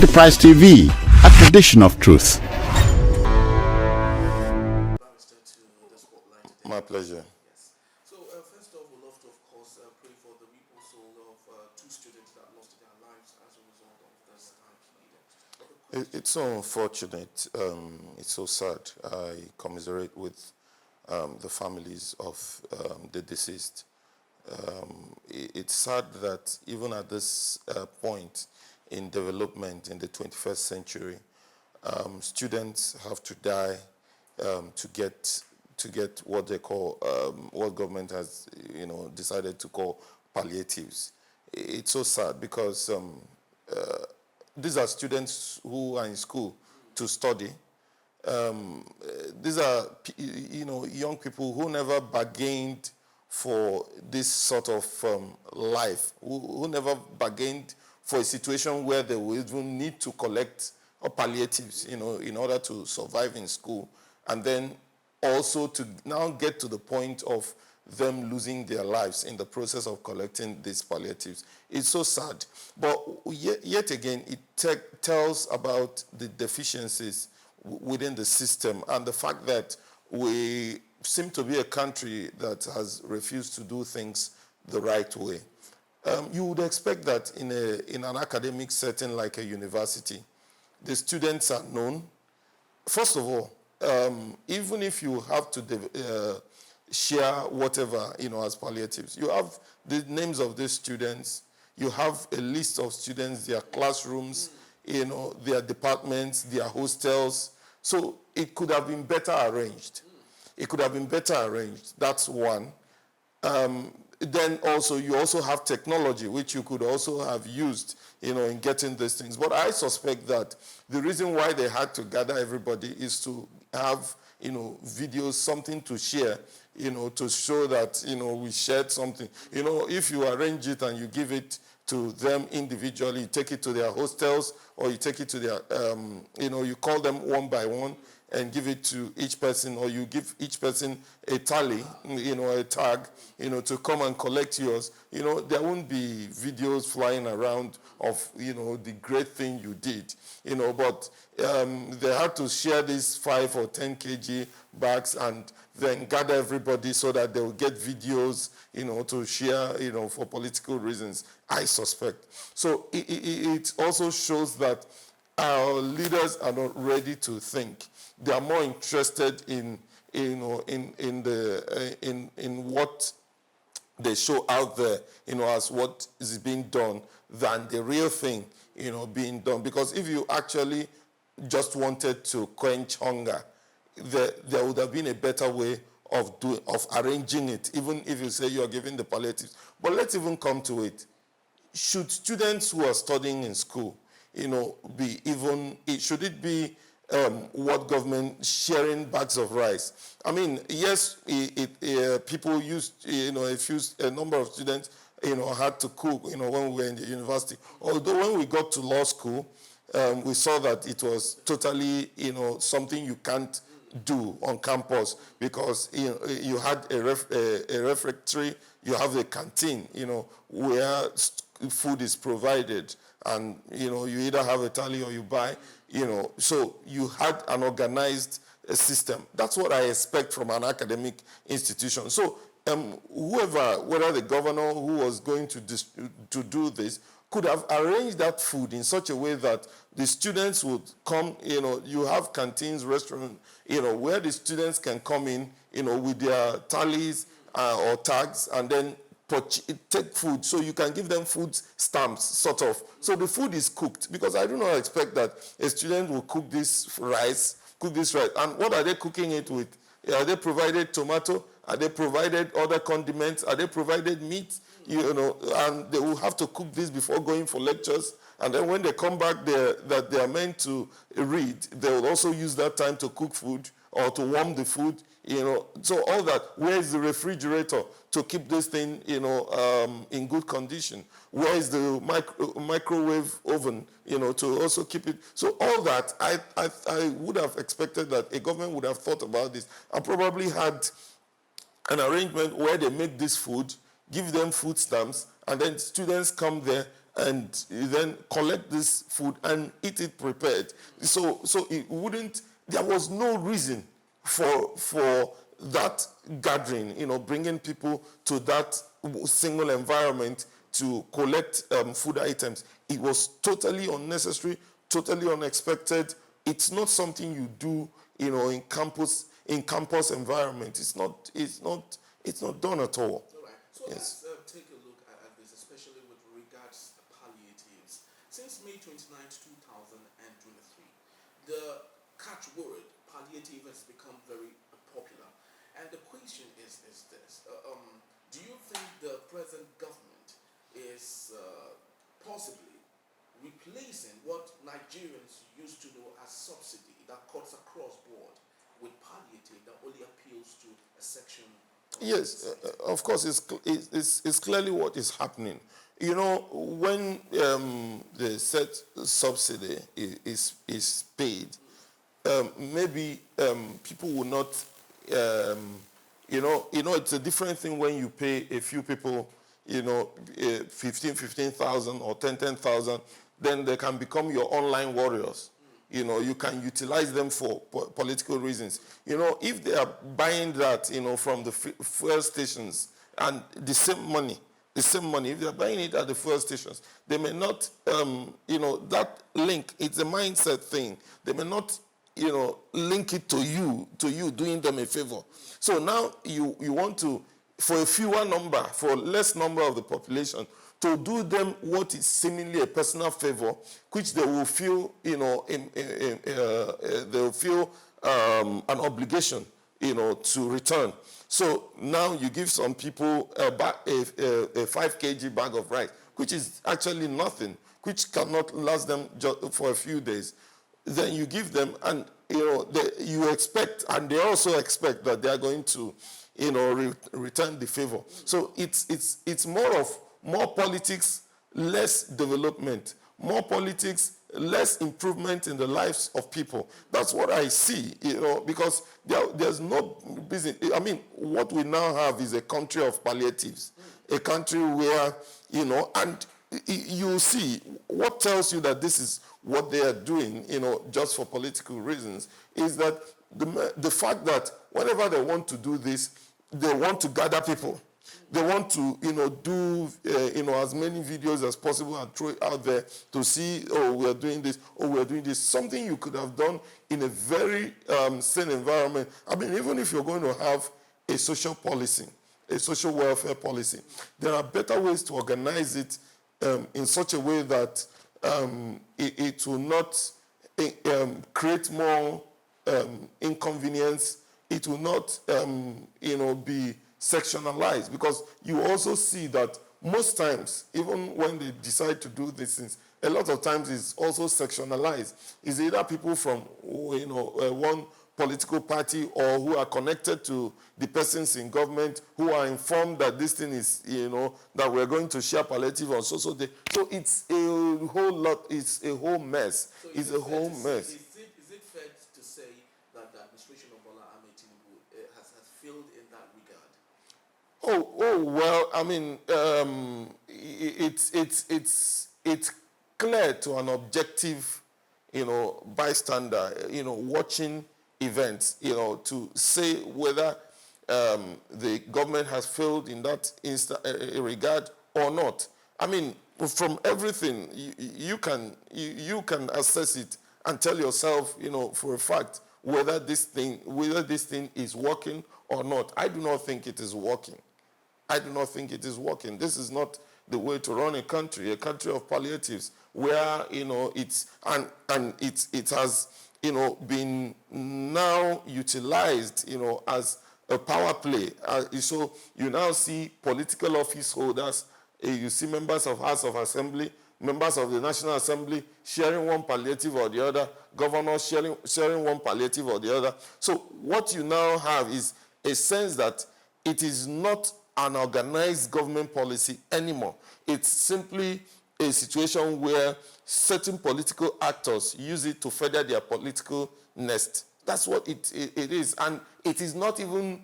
Enterprise TV, a tradition of truth. My pleasure. Yes. So first off, we'd love to, of course, pray for the real soul of two students that lost their lives as a result of this stampede. It's so unfortunate. It's so sad. I commiserate with the families of the deceased. It's sad that even at this point in development in the 21st century, students have to die to get what they call, what government has, decided to call palliatives. It's so sad because these are students who are in school to study. These are, young people who never bargained for this sort of life, who never bargained for a situation where they will even need to collect palliatives, in order to survive in school, and then also to now get to the point of them losing their lives in the process of collecting these palliatives. It's so sad. But yet again, it tells about the deficiencies within the system and the fact that we seem to be a country that has refused to do things the right way. You would expect that in an academic setting like a university, the students are known. First of all, even if you have to share whatever, as palliatives, you have the names of these students, you have a list of students, their classrooms, their departments, their hostels. So it could have been better arranged. It could have been better arranged. That's one. Then also, you also have technology, which you could also have used, in getting these things. But I suspect that the reason why they had to gather everybody is to have, videos, something to share, to show that, we shared something. If you arrange it and you give it to them individually, you take it to their hostels, or you take it to their, you call them one by one and give it to each person, or you give each person a tally, a tag, to come and collect yours. There won't be videos flying around of, the great thing you did, but they had to share these 5 or 10 kg bags and then gather everybody so that they will get videos, to share, for political reasons, I suspect. So it also shows that our leaders are not ready to think. They are more interested in what they show out there, as what is being done, than the real thing, being done. Because if you actually just wanted to quench hunger, there would have been a better way of arranging it, even if you say you are giving the palliatives. But let's even come to it. Should students who are studying in school, should it be what government sharing bags of rice? I mean, yes, people used, a number of students, had to cook, when we were in the university. Although when we got to law school, we saw that it was totally, something you can't do on campus, because you had a refectory, you have a canteen, where food is provided, and you either have a tally or you buy, so you had an organized system. That's what I expect from an academic institution. So whether the governor who was going to do this could have arranged that food in such a way that the students would come, you have canteens, restaurants, where the students can come in, with their tallies or tags, and then take food, so you can give them food stamps, sort of. So the food is cooked, because I do not expect that a student will cook this rice. And what are they cooking it with? Are they provided tomato? Are they provided other condiments? Are they provided meat? And they will have to cook this before going for lectures. And then when they come back there, that they are meant to read, they will also use that time to cook food or to warm the food. So all that. Where is the refrigerator to keep this thing, in good condition? Where is the microwave oven, to also keep it? So all that, I would have expected that a government would have thought about this and probably had an arrangement where they make this food, give them food stamps, and then students come there and then collect this food and eat it prepared. So it wouldn't. There was no reason for that gathering, bringing people to that single environment to collect food items. It was totally unnecessary, totally unexpected. It's not something you do, in campus environment. It's not done at all. All right. So Yes. let's take a look at this, especially with regards to palliatives. Since May 29th, 2023, the catchword palliative has become very popular. And the question is this. Do you think the present government is possibly replacing what Nigerians used to know as subsidy that cuts across board with palliative that only appeals to a section? Yes, of course, it's clearly what is happening. When the set subsidy is paid, maybe people will not, it's a different thing when you pay a few people, 15,000 or 10,000, then they can become your online warriors. You can utilize them for political reasons. If they are buying that, from the fuel stations and the same money, if they are buying it at the fuel stations, they may not, that link, it's a mindset thing. They may not, link it to you doing them a favor. So now you want to, for less number of the population, to do them what is seemingly a personal favor, which they will feel, they will feel an obligation, to return. So now you give some people a 5 kg bag of rice, which is actually nothing, which cannot last them just for a few days. Then you give them, and you expect, and they also expect that they are going to, return the favor. So it's more politics, less development. More politics, less improvement in the lives of people. That's what I see, because there's no business. I mean, what we now have is a country of palliatives, a country where, and you see, what tells you that this is what they are doing, just for political reasons, is that the fact that whenever they want to do this, they want to gather people. They want to, do, as many videos as possible and throw it out there to see, oh, we are doing this, oh, we are doing this. Something you could have done in a very sane environment. I mean, even if you're going to have a social policy, a social welfare policy, there are better ways to organize it in such a way that it will not create more inconvenience. It will not, be sectionalized, because you also see that most times, even when they decide to do these things, a lot of times it's also sectionalized. It's either people from, one political party or who are connected to the persons in government who are informed that this thing is, that we're going to share palliative on so day. So it's a whole lot, it's a whole mess. So it's a whole mess. Is it fair to say that the administration of Bola Ahmed Tinubu has failed in that regard? Oh well, I mean, it's clear to an objective, bystander, watching events, to say whether the government has failed in that regard or not. I mean, from everything, you can assess it and tell yourself, for a fact, whether this thing is working or not. I do not think it is working. This is not the way to run a country of palliatives, where it has been now utilized as a power play. So you now see political office holders, you see members of House of Assembly, members of the National Assembly sharing one palliative or the other, governors sharing one palliative or the other. So what you now have is a sense that it is not an organized government policy anymore. It's simply a situation where certain political actors use it to further their political nest. That's what it is. And it is not even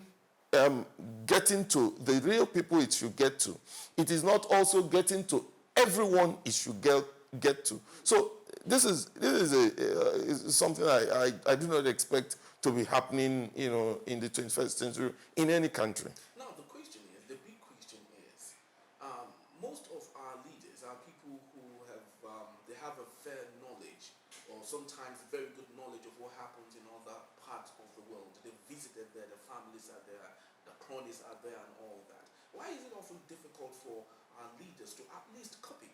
getting to the real people it should get to. It is not also getting to everyone it should get to. So this is something I do not expect to be happening, in the 21st century in any country. Now, the big question is, most of our leaders are people who they have a fair knowledge, or sometimes very good knowledge of what happens in other parts of the world. They've visited there, the families are there, the cronies are there, and all that. Why is it often difficult for our leaders to at least copy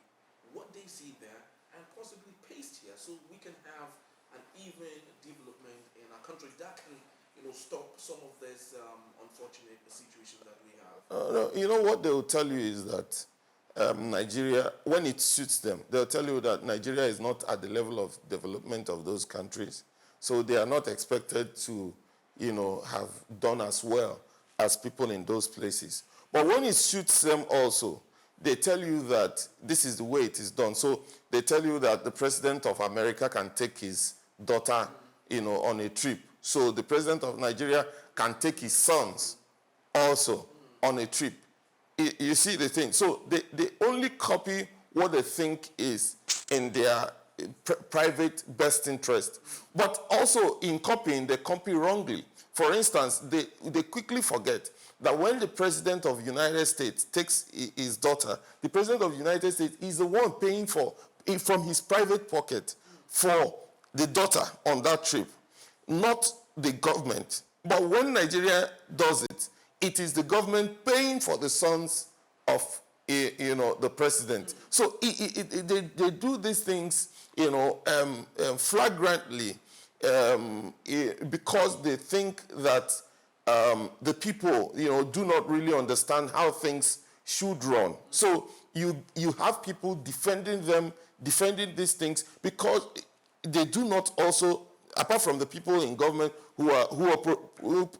what they see there and possibly paste here, so we can have an even development in our country that can, stop some of this unfortunate situation that we have? No, what they will tell you is that Nigeria, when it suits them, they'll tell you that Nigeria is not at the level of development of those countries. So they are not expected to, have done as well as people in those places. But when it suits them also, they tell you that this is the way it is done. So they tell you that the president of America can take his daughter, on a trip. So the president of Nigeria can take his sons also on a trip. You see the thing. So they only copy what they think is in their private best interest. But also in copying, they copy wrongly. For instance, they quickly forget that when the president of the United States takes his daughter, the president of the United States is the one paying for, from his private pocket, for the daughter on that trip, not the government. But when Nigeria does it, it is the government paying for the sons of, the president. So they do these things, flagrantly, because they think that the people, do not really understand how things should run. So you have people defending these things because they do not also, apart from the people in government who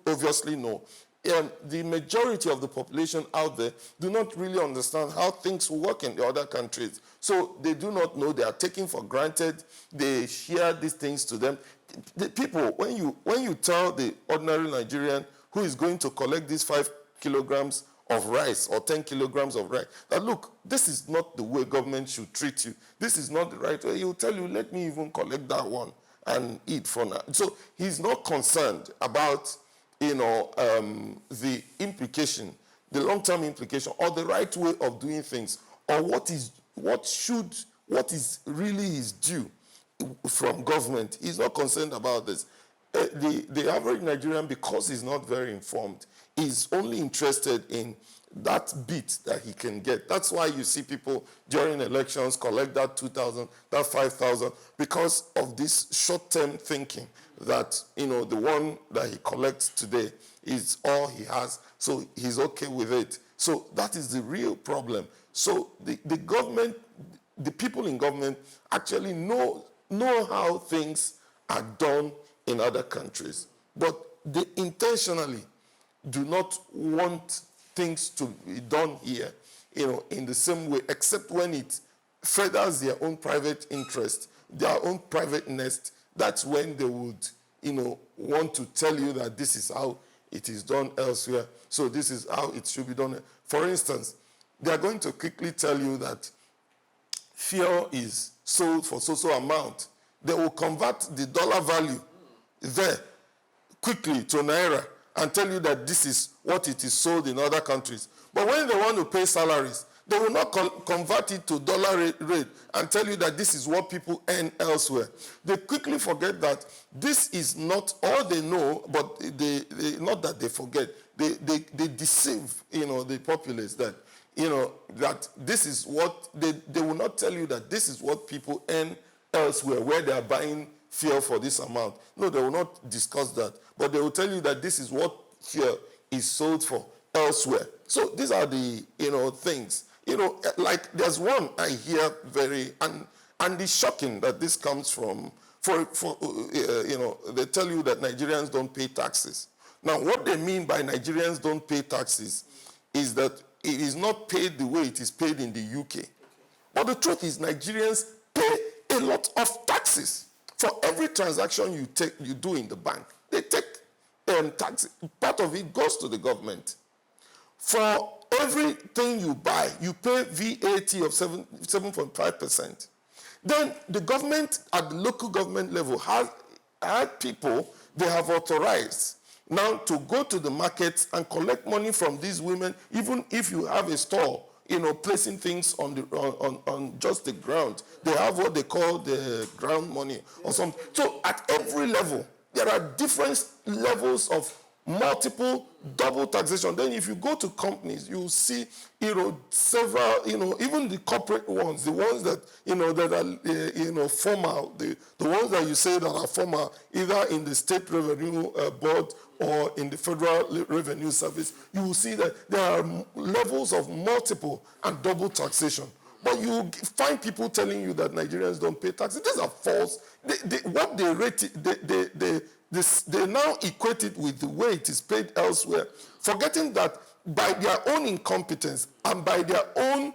obviously know, the majority of the population out there do not really understand how things work in the other countries. So they do not know, they are taking for granted, they share these things to them. The people, when you tell the ordinary Nigerian who is going to collect these 5 kilograms of rice or 10 kilograms of rice, that look, this is not the way government should treat you. This is not the right way. He will tell you, let me even collect that one and eat for now. So he's not concerned about, the implication, the long-term implication, or the right way of doing things, or what is really his due from government. He's not concerned about this. The average Nigerian, because he's not very informed, is only interested in that bit that he can get. That's why you see people during elections collect that 2,000, that 5,000, because of this short-term thinking that, the one that he collects today is all he has, so he's okay with it. So that is the real problem. So the government, the people in government actually know how things are done in other countries, but they intentionally do not want things to be done here, in the same way, except when it furthers their own private interest, their own private nest. That's when they would, want to tell you that this is how it is done elsewhere, so this is how it should be done. For instance, they are going to quickly tell you that fuel is sold for so amount. They will convert the dollar value there quickly to naira and tell you that this is what it is sold in other countries. But when they want to pay salaries, they will not convert it to dollar rate and tell you that this is what people earn elsewhere. They quickly forget that this is not all they know, but they not that they forget. They deceive, the populace that, that this is what, they will not tell you that this is what people earn elsewhere, where they are buying fuel for this amount. No, they will not discuss that. But they will tell you that this is what fuel is sold for elsewhere. So these are the, things. Like there's one I hear and it's shocking that this comes from, they tell you that Nigerians don't pay taxes. Now, what they mean by Nigerians don't pay taxes is that it is not paid the way it is paid in the UK. But the truth is Nigerians pay a lot of taxes. For every transaction you do in the bank, they take tax. Part of it goes to the government. For everything you buy, you pay VAT of 7.5%. Then the government at the local government level has had people they have authorized now to go to the markets and collect money from these women, even if you have a store, placing things on just the ground. They have what they call the ground money or something. So at every level, there are different levels of multiple double taxation. Then if you go to companies, you see, several, even the corporate ones, the ones that, that are, formal, the ones that you say that are formal, either in the state revenue board or in the federal revenue service, you will see that there are levels of multiple and double taxation. But you find people telling you that Nigerians don't pay taxes. These are false. What they rate it, they now equate it with the way it is paid elsewhere, forgetting that by their own incompetence and by their own,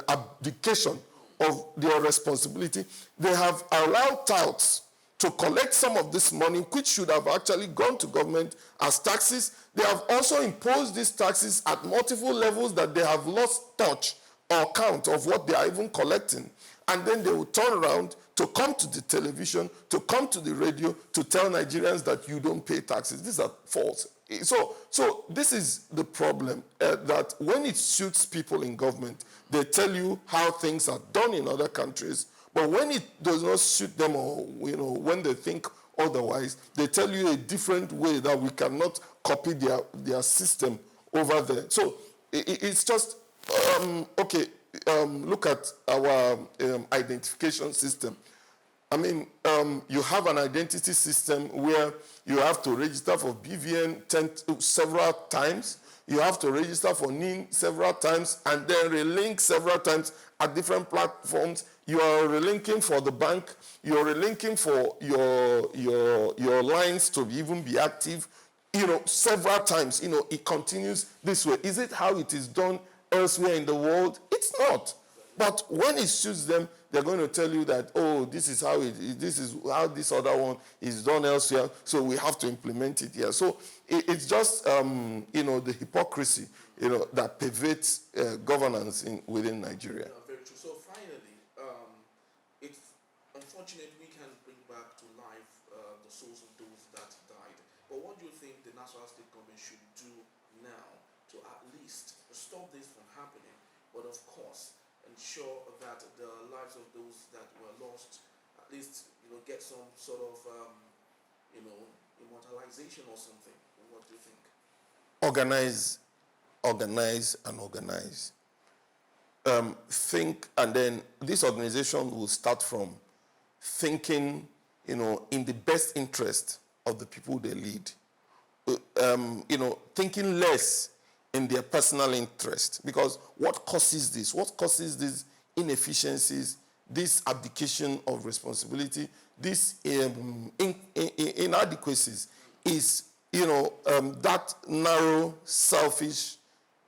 abdication of their responsibility, they have allowed touts to collect some of this money, which should have actually gone to government as taxes. They have also imposed these taxes at multiple levels that they have lost touch or count of what they are even collecting. And then they will turn around to come to the television, to come to the radio, to tell Nigerians that you don't pay taxes. These are false. So this is the problem, that when it suits people in government, they tell you how things are done in other countries, but when it does not suit them, or when they think otherwise, they tell you a different way that we cannot copy their system over there. So it's just, okay, look at our identification system. I mean, you have an identity system where you have to register for BVN several times. You have to register for NIN several times and then relink several times at different platforms. You are relinking for the bank. You're relinking for your lines to even be active, several times. It continues this way. Is it how it is done elsewhere in the world? It's not. But when it suits them, they're going to tell you that, oh, this is how this other one is done elsewhere, so we have to implement it here. So it's just, the hypocrisy, that pervades governance within Nigeria. Yeah, very true. So finally, it's unfortunate we can't bring back to life the souls of those that died. But what do you think the Nasarawa State government should do now to at least stop this from happening? But of course, ensure that the lives of those that were lost, at least, get some sort of, immortalization or something. What do you think? Organize, and organize. Think, and then this organization will start from thinking, in the best interest of the people they lead. Thinking less in their personal interest. Because what causes this? What causes these inefficiencies, this abdication of responsibility, these inadequacies is, that narrow, selfish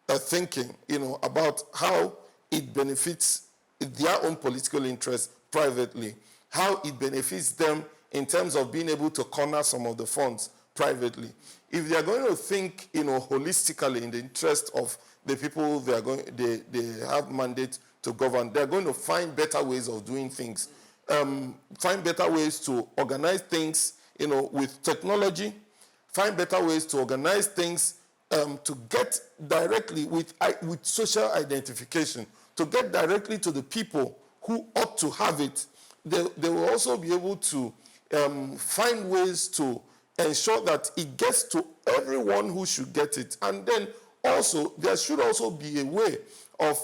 thinking, about how it benefits their own political interests privately, how it benefits them in terms of being able to corner some of the funds privately. If they are going to think, holistically in the interest of the people they have mandate to govern, they're going to find better ways of doing things, find better ways to organize things, with technology, find better ways to organize things to get directly with social identification, to get directly to the people who ought to have it. They will also be able to find ways to ensure that it gets to everyone who should get it. And then also, there should also be a way of,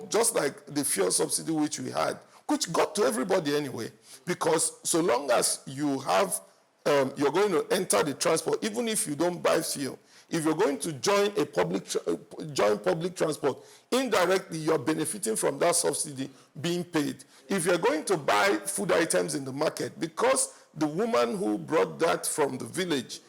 just like the fuel subsidy which we had, which got to everybody anyway, because so long as you have, you're going to enter the transport, even if you don't buy fuel, if you're going to join public transport, indirectly you're benefiting from that subsidy being paid. If you're going to buy food items in the market, because the woman who brought that from the village,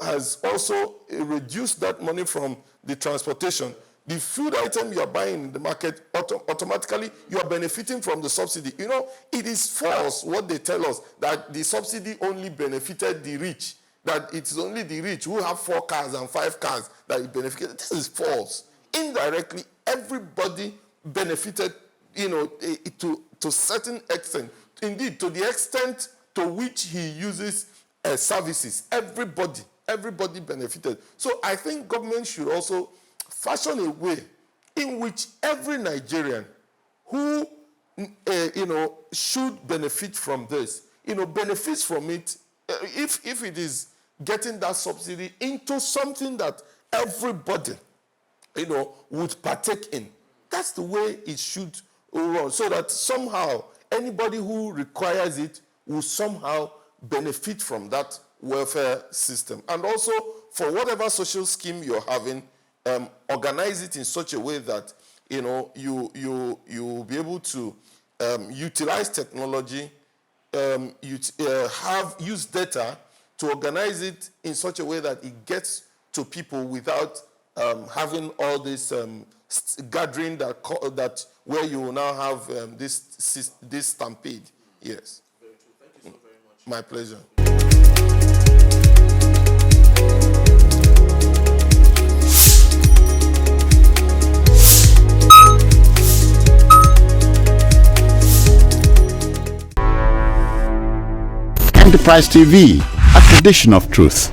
has also reduced that money from the transportation, the food item you're buying in the market, automatically you're benefiting from the subsidy. It is false what they tell us, that the subsidy only benefited the rich. that it's only the rich who have 4 cars and 5 cars that it benefited. This is false. Indirectly, everybody benefited, to certain extent. Indeed, to the extent to which he uses services, everybody benefited. So I think government should also fashion a way in which every Nigerian who, should benefit from this, benefits from it, if it is getting that subsidy into something that everybody, would partake in. That's the way it should run, so that somehow anybody who requires it will somehow benefit from that welfare system. And also, for whatever social scheme you're having, organize it in such a way that you will be able to utilize technology, use data to organize it in such a way that it gets to people without having all this gathering that where you will now have this stampede. Yes. Very true. Thank you so very much. My pleasure. Enterprise TV, a tradition of truth.